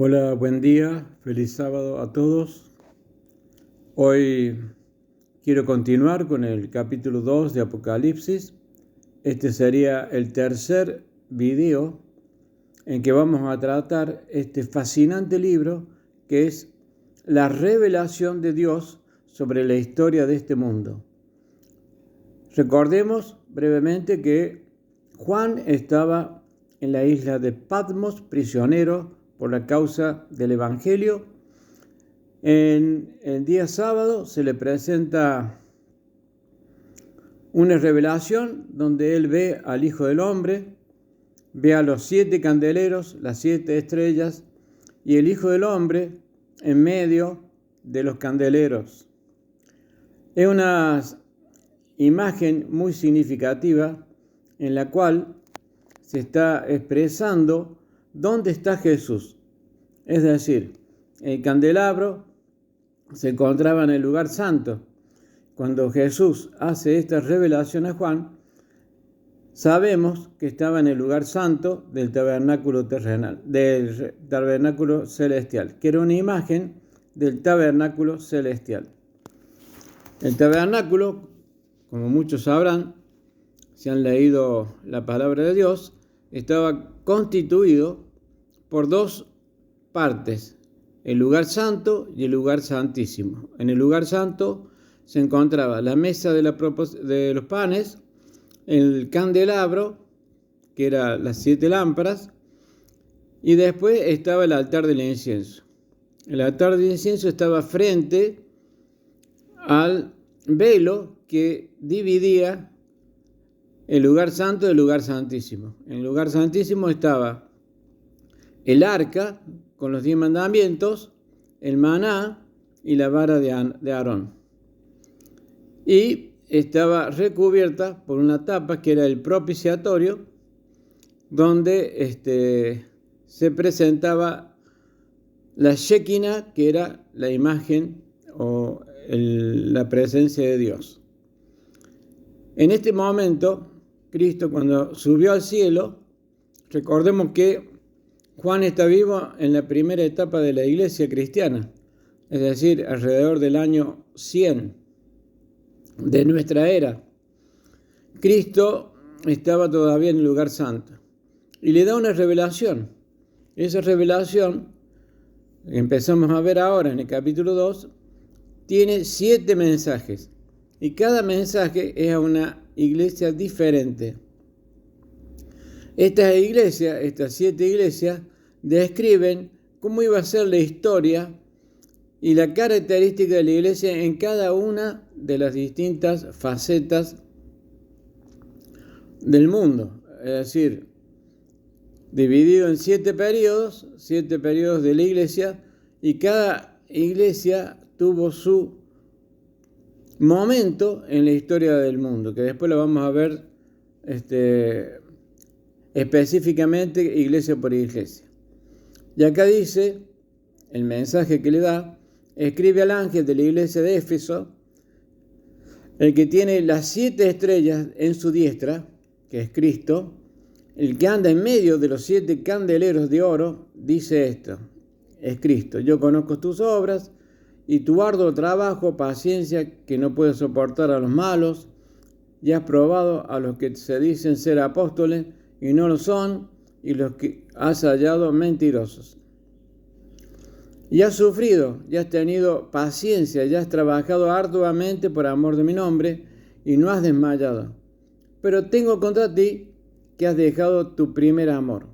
Hola, buen día, feliz sábado a todos. Hoy quiero continuar con el capítulo 2 de Apocalipsis. Este sería el tercer video en que vamos a tratar este fascinante libro que es la revelación de Dios sobre la historia de este mundo. Recordemos brevemente que Juan estaba en la isla de Patmos, prisionero por la causa del Evangelio. En el día sábado se le presenta una revelación donde él ve al Hijo del Hombre, ve a los 7 candeleros, las 7 estrellas, y el Hijo del Hombre en medio de los candeleros. Es una imagen muy significativa en la cual se está expresando dónde está Jesús. Es decir, el candelabro se encontraba en el lugar santo. Cuando Jesús hace esta revelación a Juan, sabemos que estaba en el lugar santo del tabernáculo terrenal, del tabernáculo celestial, que era una imagen del tabernáculo celestial. El tabernáculo, como muchos sabrán, si han leído la palabra de Dios, estaba constituido por dos partes, el lugar santo y el lugar santísimo. En el lugar santo se encontraba la mesa de los panes, el candelabro, que eran las 7 lámparas, y después estaba el altar del incienso. El altar del incienso estaba frente al velo que dividía el lugar santo del lugar santísimo. En el lugar santísimo estaba el arca con los 10 mandamientos, el maná y la vara de Aarón. Y estaba recubierta por una tapa que era el propiciatorio, donde se presentaba la Shekinah, que era la imagen o la presencia de Dios. En este momento, Cristo, cuando subió al cielo, recordemos que Juan está vivo en la primera etapa de la iglesia cristiana, es decir, alrededor del año 100 de nuestra era. Cristo estaba todavía en el lugar santo y le da una revelación. Esa revelación, que empezamos a ver ahora en el capítulo 2, tiene 7 mensajes y cada mensaje es a una iglesia diferente. Estas 7 iglesias, describen cómo iba a ser la historia y la característica de la iglesia en cada una de las distintas facetas del mundo. Es decir, dividido en 7 periodos de la iglesia, y cada iglesia tuvo su momento en la historia del mundo, que después lo vamos a ver específicamente iglesia por iglesia. Y acá dice, el mensaje que le da, escribe al ángel de la iglesia de Éfeso, el que tiene las 7 estrellas en su diestra, que es Cristo, el que anda en medio de los 7 candeleros de oro, dice esto, es Cristo: yo conozco tus obras y tu arduo trabajo, paciencia, que no puedes soportar a los malos, y has probado a los que se dicen ser apóstoles y no lo son, y los que has hallado mentirosos. Y has sufrido, y has tenido paciencia, y has trabajado arduamente por amor de mi nombre, y no has desmayado. Pero tengo contra ti que has dejado tu primer amor.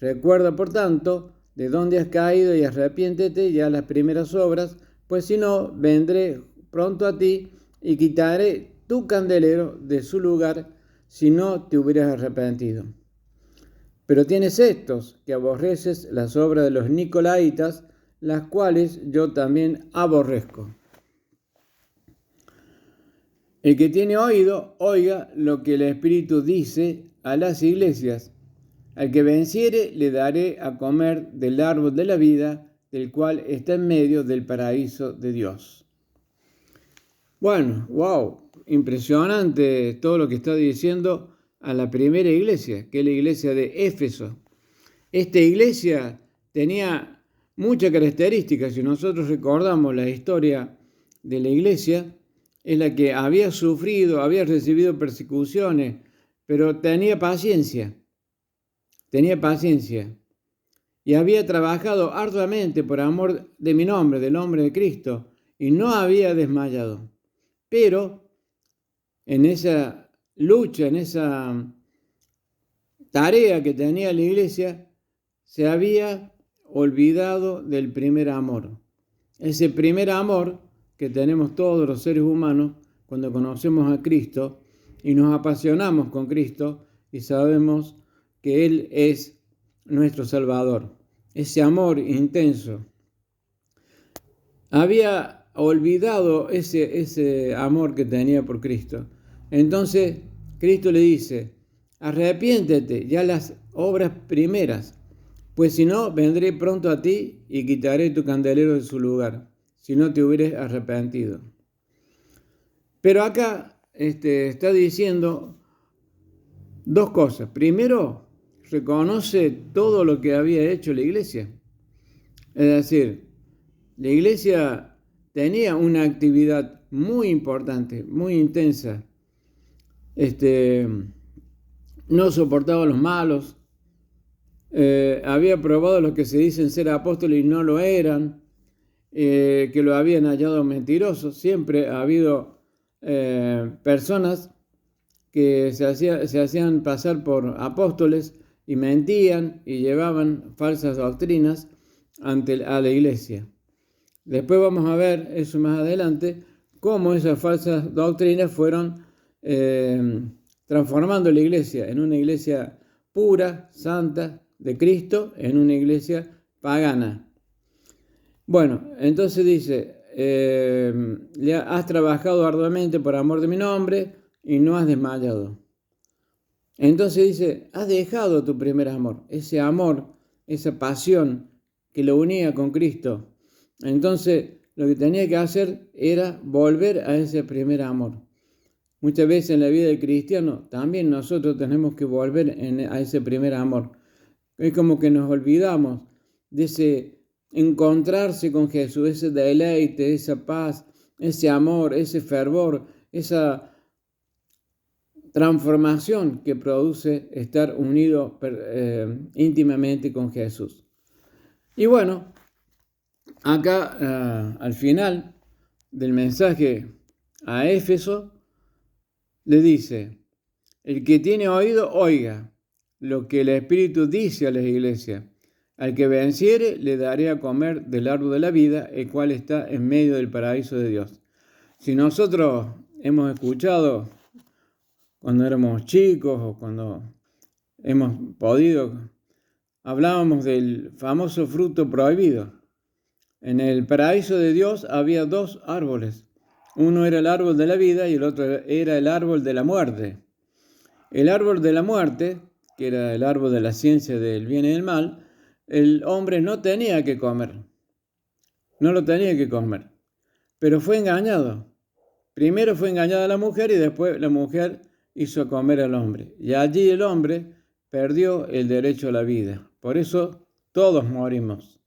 Recuerda, por tanto, de dónde has caído y arrepiéntete y haz las primeras obras, pues si no, vendré pronto a ti y quitaré tu candelero de su lugar si no te hubieras arrepentido. Pero tienes estos, que aborreces las obras de los nicolaitas, las cuales yo también aborrezco. El que tiene oído, oiga lo que el Espíritu dice a las iglesias. Al que venciere, le daré a comer del árbol de la vida, del cual está en medio del paraíso de Dios. Bueno, wow, impresionante todo lo que está diciendo a la primera iglesia, que es la iglesia de Éfeso. Esta iglesia tenía muchas características. Si nosotros recordamos la historia de la iglesia, es la que había sufrido, había recibido persecuciones, pero tenía paciencia y había trabajado arduamente por amor de mi nombre, del nombre de Cristo, y no había desmayado. Pero en esa lucha, en esa tarea que tenía la iglesia, se había olvidado del primer amor. Ese primer amor que tenemos todos los seres humanos cuando conocemos a Cristo y nos apasionamos con Cristo y sabemos que Él es nuestro Salvador. Ese amor intenso. Había olvidado ese amor que tenía por Cristo. Entonces Cristo le dice: arrepiéntete ya las obras primeras, pues si no, vendré pronto a ti y quitaré tu candelero de su lugar, si no te hubieres arrepentido. Pero acá está diciendo dos cosas. Primero, reconoce todo lo que había hecho la iglesia. Es decir, la iglesia tenía una actividad muy importante, muy intensa. No soportaba a los malos. Había probado a los que se dicen ser apóstoles y no lo eran, que lo habían hallado mentirosos. Siempre ha habido personas que se hacían pasar por apóstoles y mentían y llevaban falsas doctrinas a la iglesia. Después vamos a ver eso más adelante, cómo esas falsas doctrinas fueron transformando la iglesia en una iglesia pura, santa, de Cristo, en una iglesia pagana. Bueno, entonces dice, has trabajado arduamente por amor de mi nombre y no has desmayado. Entonces dice, has dejado tu primer amor, ese amor, esa pasión que lo unía con Cristo. Entonces lo que tenía que hacer era volver a ese primer amor. Muchas veces en la vida del cristiano también nosotros tenemos que volver a ese primer amor. Es como que nos olvidamos de ese encontrarse con Jesús, ese deleite, esa paz, ese amor, ese fervor, esa transformación que produce estar unido íntimamente con Jesús. Y bueno, acá al final del mensaje a Éfeso le dice: el que tiene oído, oiga lo que el Espíritu dice a las iglesias. Al que venciere, le daré a comer del árbol de la vida, el cual está en medio del paraíso de Dios. Si nosotros hemos escuchado cuando éramos chicos o cuando hemos podido, hablábamos del famoso fruto prohibido. En el paraíso de Dios había dos árboles. Uno era el árbol de la vida y el otro era el árbol de la muerte. El árbol de la muerte, que era el árbol de la ciencia del bien y del mal, el hombre no tenía que comer. No lo tenía que comer. Pero fue engañado. Primero fue engañada la mujer y después la mujer hizo comer al hombre. Y allí el hombre perdió el derecho a la vida. Por eso todos morimos.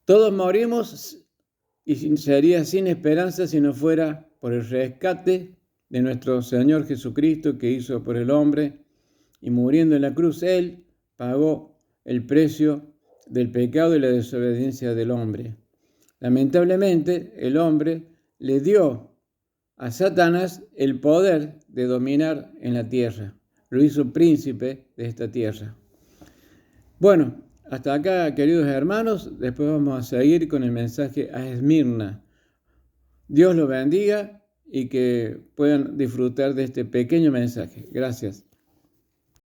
Todos morimos y sería sin esperanza si no fuera por el rescate de nuestro Señor Jesucristo, que hizo por el hombre, y muriendo en la cruz, Él pagó el precio del pecado y la desobediencia del hombre. Lamentablemente, el hombre le dio a Satanás el poder de dominar en la tierra. Lo hizo príncipe de esta tierra. Bueno, hasta acá, queridos hermanos. Después vamos a seguir con el mensaje a Esmirna. Dios los bendiga y que puedan disfrutar de este pequeño mensaje. Gracias.